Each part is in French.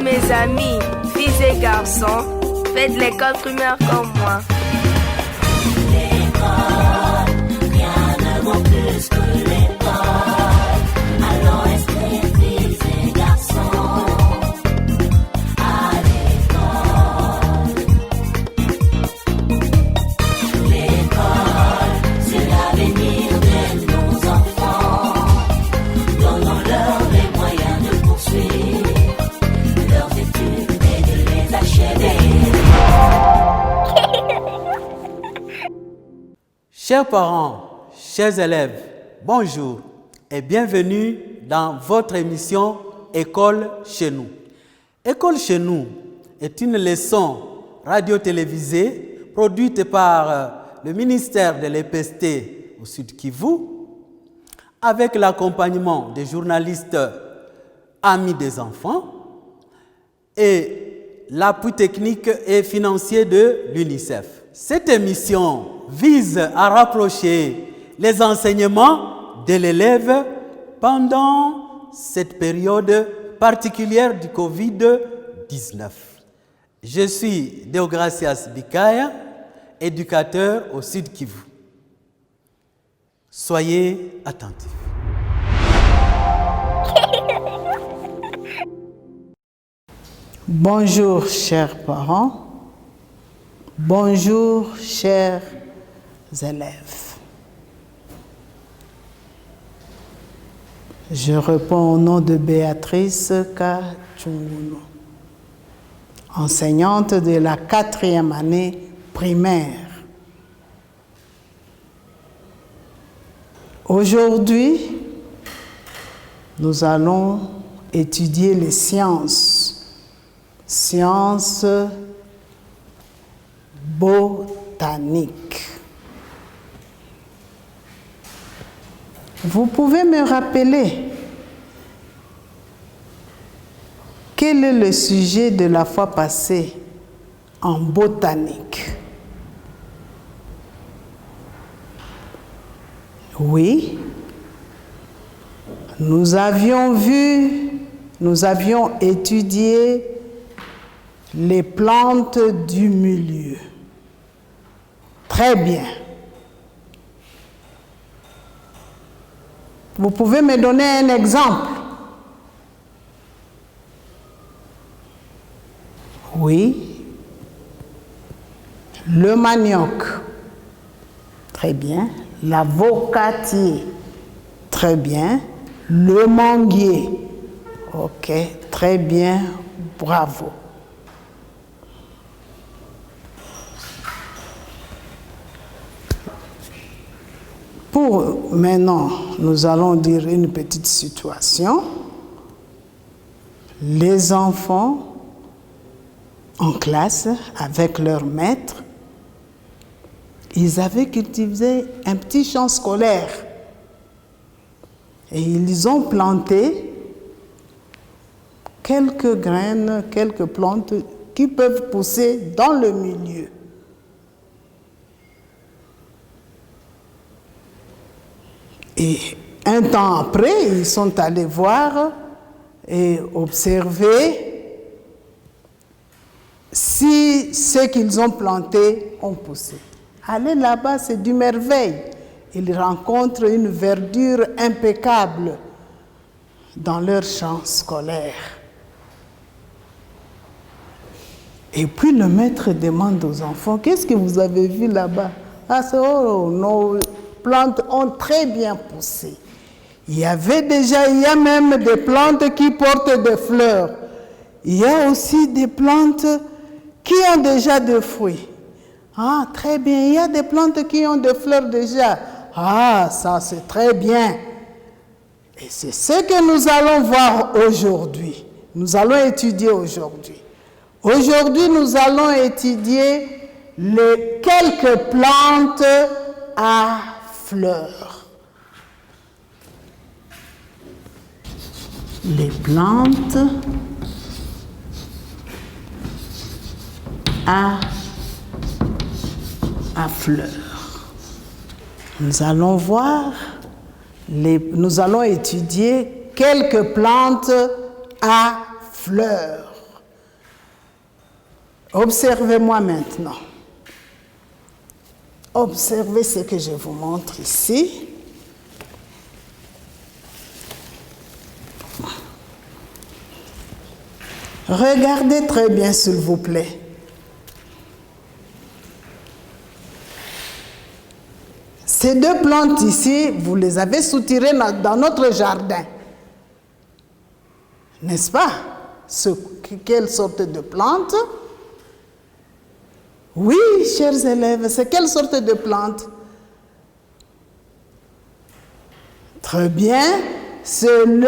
mes amis, filles et garçons, faites l'école primaire comme moi. L'école, rien ne vaut plus que l'école. Allons inscrire filles et garçons à l'école. L'école, c'est l'avenir de nos enfants. Donnons-leur les moyens de poursuivre leurs études et de les achever. Chers parents, chers élèves, bonjour et bienvenue dans votre émission École chez nous. École chez nous est une leçon radio-télévisée produite par le ministère de l'EPST au Sud Kivu avec l'accompagnement des journalistes amis des enfants et l'appui technique et financier de l'UNICEF. Cette émission vise à rapprocher les enseignements de l'élève pendant cette période particulière du Covid-19. Je suis Deogracias Bikaya, éducateur au Sud Kivu. Soyez attentifs. Bonjour chers parents, bonjour chers élèves. Je réponds au nom de Béatrice Kachunguno, enseignante de la 4e année primaire. Aujourd'hui, nous allons étudier les sciences botaniques. Vous pouvez me rappeler quel est le sujet de la fois passée en botanique? Oui, nous avions étudié les plantes du milieu. Très bien. Vous pouvez me donner un exemple? Oui. Le manioc. Très bien. L'avocatier. Très bien. Le manguier. Ok, très bien. Bravo. Pour maintenant, nous allons dire une petite situation. Les enfants en classe avec leur maître, ils avaient cultivé un petit champ scolaire et ils ont planté quelques graines, quelques plantes qui peuvent pousser dans le milieu. Et un temps après, ils sont allés voir et observer si ce qu'ils ont planté ont poussé. Aller là-bas, c'est du merveille. Ils rencontrent une verdure impeccable dans leur champ scolaire. Et puis le maître demande aux enfants, qu'est-ce que vous avez vu là-bas? Ah, c'est nos plantes ont très bien poussé. Il y a même des plantes qui portent des fleurs. Il y a aussi des plantes qui ont déjà des fruits. Ah, très bien. Il y a des plantes qui ont des fleurs déjà. Ah, ça c'est très bien. Et c'est ce que nous allons voir aujourd'hui. Nous allons étudier aujourd'hui. Aujourd'hui, nous allons étudier les quelques plantes à fleurs. Les plantes à fleurs. Nous allons étudier quelques plantes à fleurs. Observez-moi maintenant. Observez ce que je vous montre ici. Regardez très bien, s'il vous plaît. Ces deux plantes ici, vous les avez soutirées dans notre jardin. N'est-ce pas? Quelle sorte de plante? Oui, chers élèves, c'est quelle sorte de plante? Très bien, c'est le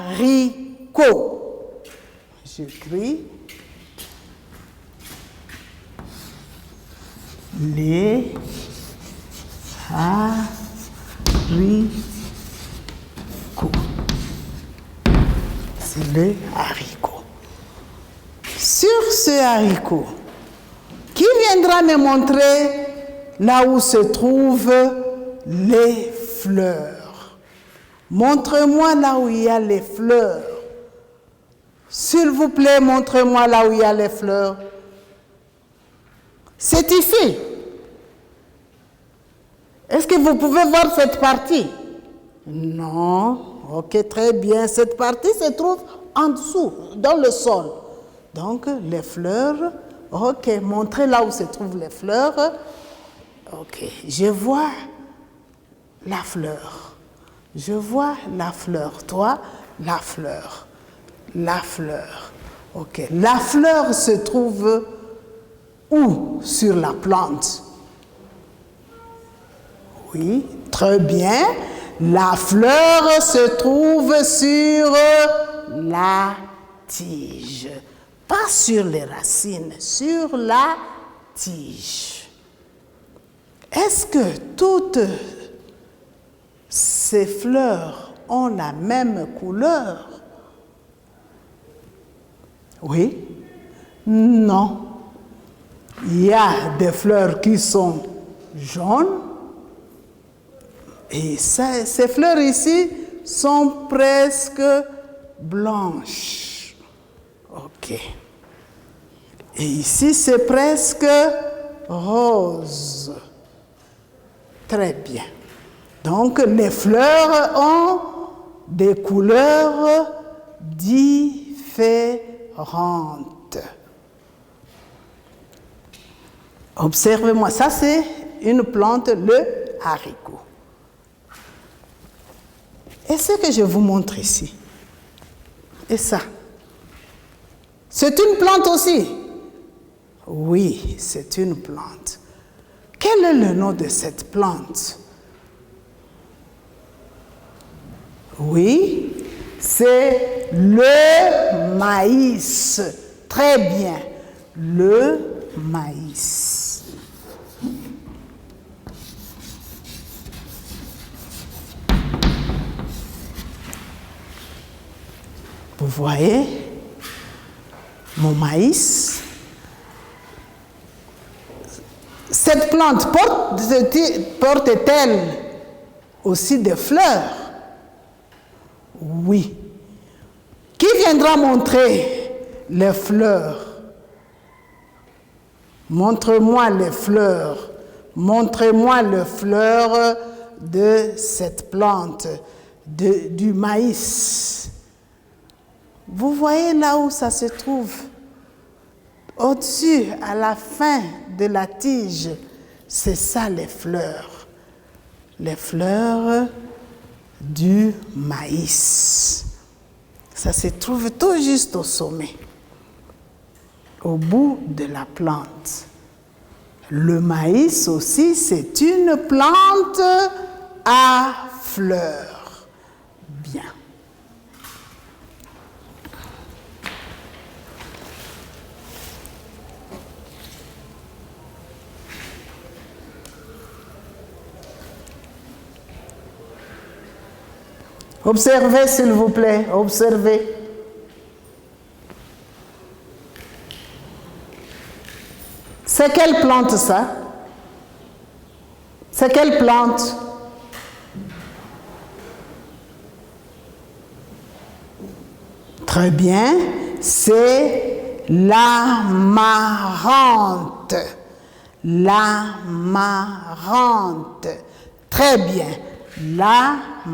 haricot. J'écris les haricots. C'est le haricot. Sur ce haricot, qui viendra me montrer là où se trouvent les fleurs? Montre-moi là où il y a les fleurs. S'il vous plaît, montrez-moi là où il y a les fleurs. C'est ici. Est-ce que vous pouvez voir cette partie? Non. Ok, très bien. Cette partie se trouve en dessous, dans le sol. Donc, les fleurs. Ok, montrez là où se trouvent les fleurs. Ok, je vois la fleur. Je vois la fleur. Toi, la fleur. La fleur. Ok, la fleur se trouve où sur la plante? Oui, très bien. La fleur se trouve sur la tige. Pas sur les racines, sur la tige. Est-ce que toutes ces fleurs ont la même couleur? Oui? Non. Il y a des fleurs qui sont jaunes et ces fleurs ici sont presque blanches. Ok. Et ici, c'est presque rose. Très bien. Donc, les fleurs ont des couleurs différentes. Observez-moi, ça c'est une plante, le haricot. Et ce que je vous montre ici, et ça, c'est une plante aussi. Oui, c'est une plante. Quel est le nom de cette plante? Oui, c'est le maïs. Très bien, le maïs. Vous voyez mon maïs? Cette plante porte-t-elle aussi des fleurs? Oui. Qui viendra montrer les fleurs? Montre-moi les fleurs. Montrez-moi les fleurs de cette plante, du maïs. Vous voyez là où ça se trouve? Au-dessus, à la fin de la tige, c'est ça les fleurs. Les fleurs du maïs. Ça se trouve tout juste au sommet, au bout de la plante. Le maïs aussi, c'est une plante à fleurs. Bien. Observez, s'il vous plaît, observez. C'est quelle plante ça? C'est quelle plante? Très bien, c'est l'amarante. L'amarante. Très bien. L'amarante.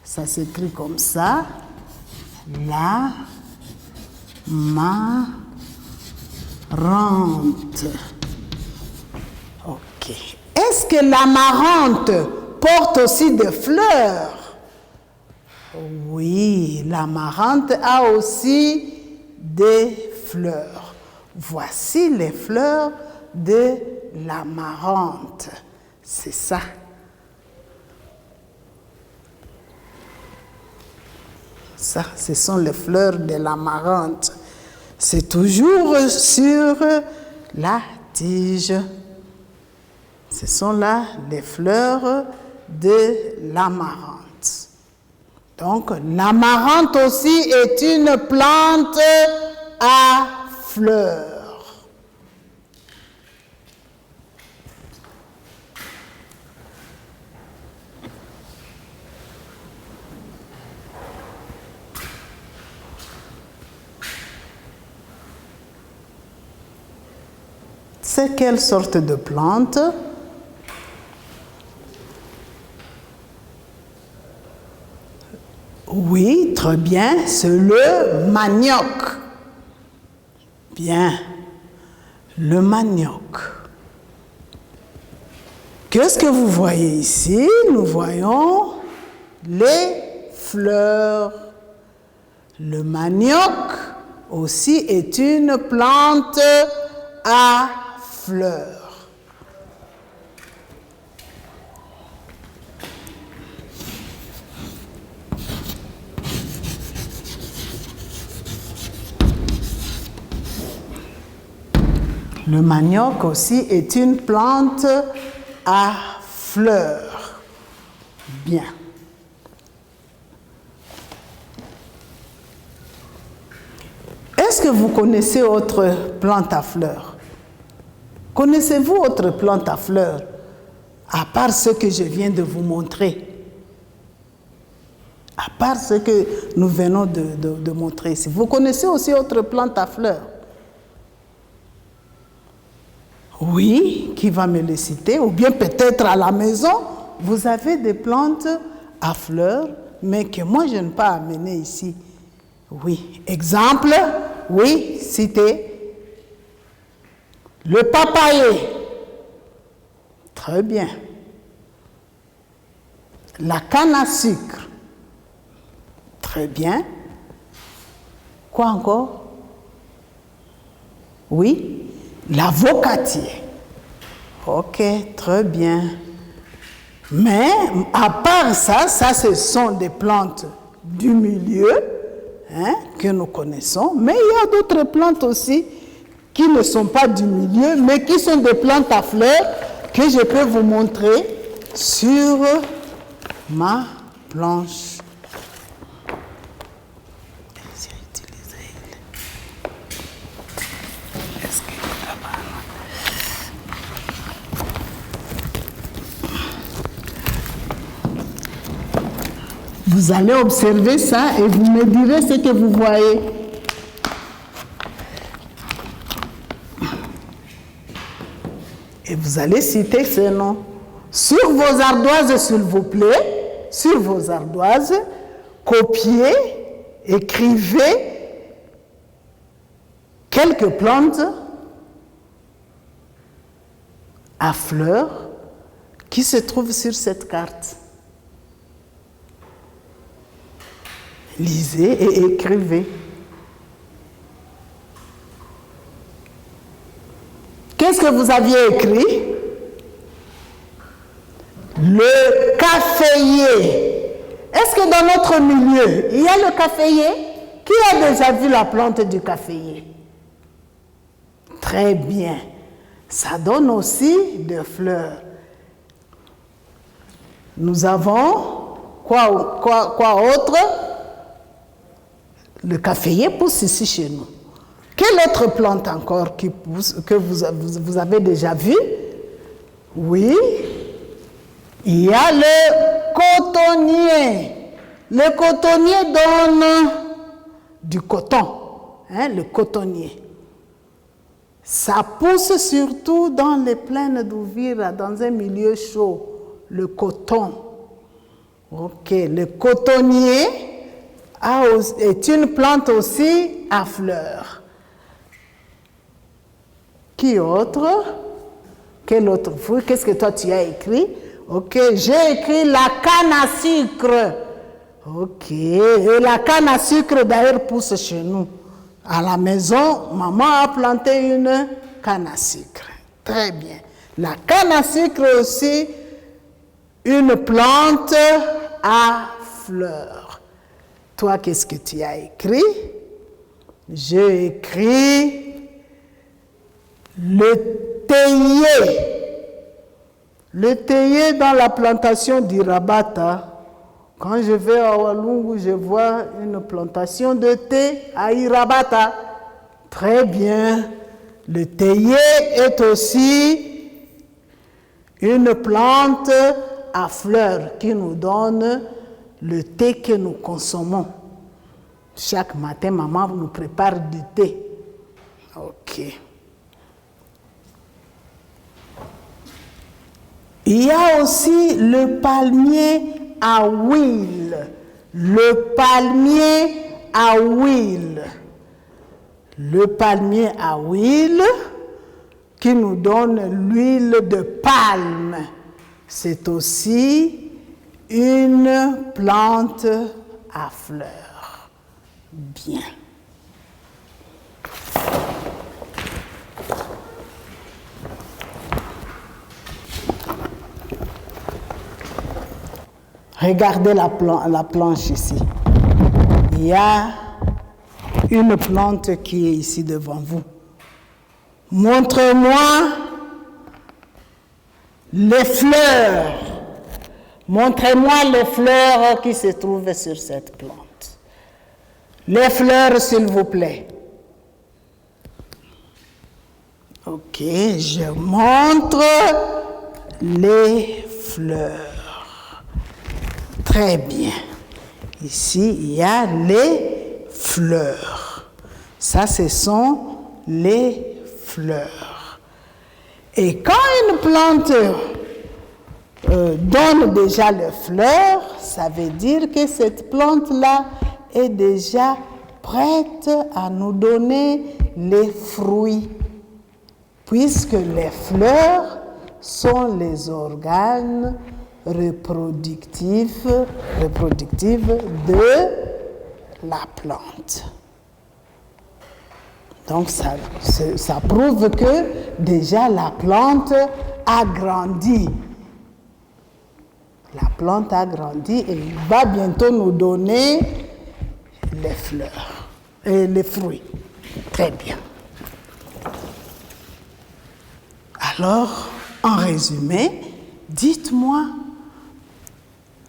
Ça s'écrit comme ça. L'amarante. Ok. Est-ce que l'amarante porte aussi des fleurs? Oui, l'amarante a aussi des fleurs. Voici les fleurs de l'amarante. C'est ça. Ça, ce sont les fleurs de l'amarante. C'est toujours sur la tige. Ce sont là les fleurs de l'amarante. Donc, l'amarante aussi est une plante à fleurs. C'est quelle sorte de plante? Oui, très bien, c'est le manioc. Bien, le manioc. Qu'est-ce que vous voyez ici? Nous voyons les fleurs. Le manioc aussi est une plante à fleurs. Le manioc aussi est une plante à fleurs. Bien. Est-ce que vous connaissez autre plante à fleurs? Connaissez-vous autre plante à fleurs, à part ce que je viens de vous montrer? À part ce que nous venons de montrer ici. Vous connaissez aussi autre plante à fleurs? Oui, qui va me le citer? Ou bien peut-être à la maison, vous avez des plantes à fleurs, mais que moi je n'ai pas amené ici. Oui, exemple, oui, citez. Le papayer. Très bien. La canne à sucre. Très bien. Quoi encore? Oui. L'avocatier. Ok, très bien. Mais à part ça, ce sont des plantes du milieu que nous connaissons. Mais il y a d'autres plantes aussi qui ne sont pas du milieu, mais qui sont des plantes à fleurs que je peux vous montrer sur ma planche. Vous allez observer ça et vous me direz ce que vous voyez. Et vous allez citer ces noms. Sur vos ardoises, s'il vous plaît, sur vos ardoises, copiez, écrivez quelques plantes à fleurs qui se trouvent sur cette carte. Lisez et écrivez. Qu'est-ce que vous aviez écrit? Le caféier. Est-ce que dans notre milieu, il y a le caféier? Qui a déjà vu la plante du caféier? Très bien. Ça donne aussi des fleurs. Nous avons quoi autre? Le caféier pousse ici chez nous. Quelle autre plante encore qui pousse, que vous avez déjà vu? Oui, il y a le cotonnier. Le cotonnier donne du coton. le cotonnier. Ça pousse surtout dans les plaines d'Uvira, dans un milieu chaud, le coton. Ok, le cotonnier est une plante aussi à fleurs. Qui autre? Quel autre fruit? Qu'est-ce que toi tu as écrit? Ok, j'ai écrit la canne à sucre. Ok, et la canne à sucre d'ailleurs pousse chez nous. À la maison, maman a planté une canne à sucre. Très bien. La canne à sucre aussi, une plante à fleurs. Toi, qu'est-ce que tu as écrit? J'ai écrit le théier. Le théier dans la plantation d'Irabata. Quand je vais à Walungu, je vois une plantation de thé à Irabata. Très bien. Le théier est aussi une plante à fleurs qui nous donne le thé que nous consommons. Chaque matin, maman nous prépare du thé. Ok. Il y a aussi le palmier à huile. Le palmier à huile. Le palmier à huile qui nous donne l'huile de palme. C'est aussi une plante à fleurs. Bien. Regardez la planche ici. Il y a une plante qui est ici devant vous. Montre-moi les fleurs. Montrez-moi les fleurs qui se trouvent sur cette plante. Les fleurs, s'il vous plaît. Ok, je montre les fleurs. Très bien. Ici, il y a les fleurs. Ça, ce sont les fleurs. Et quand une plante donne déjà les fleurs, ça veut dire que cette plante-là est déjà prête à nous donner les fruits. Puisque les fleurs sont les organes reproductifs de la plante. Donc ça prouve que déjà la plante a grandi. La plante a grandi et il va bientôt nous donner les fleurs et les fruits. Très bien. Alors, en résumé, dites-moi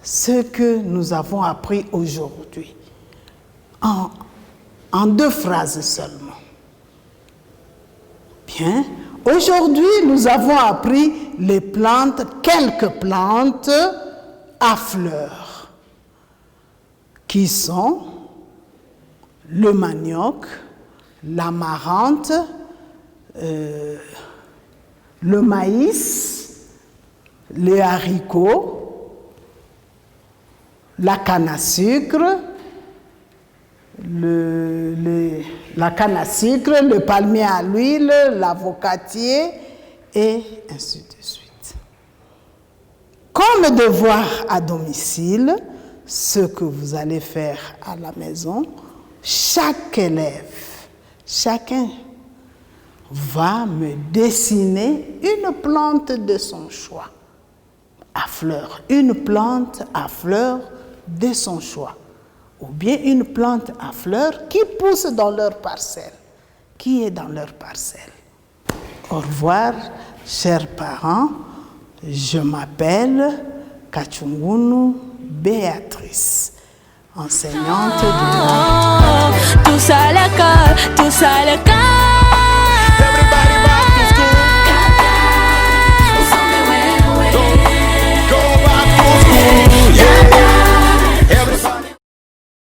ce que nous avons appris aujourd'hui, en 2 phrases seulement. Bien, aujourd'hui nous avons appris les plantes, quelques plantes à fleurs, qui sont le manioc, l'amarante, le maïs, les haricots, la canne à sucre, la canne à sucre, le palmier à l'huile, l'avocatier et ainsi de suite. Comme devoir à domicile, ce que vous allez faire à la maison, chaque élève, chacun va me dessiner une plante de son choix, à fleurs, une plante à fleurs de son choix, ou bien une plante à fleurs qui pousse dans leur parcelle, qui est dans leur parcelle. Au revoir, chers parents, je m'appelle Kachungunu Béatrice, enseignante de Tous à l'école, tous à l'école.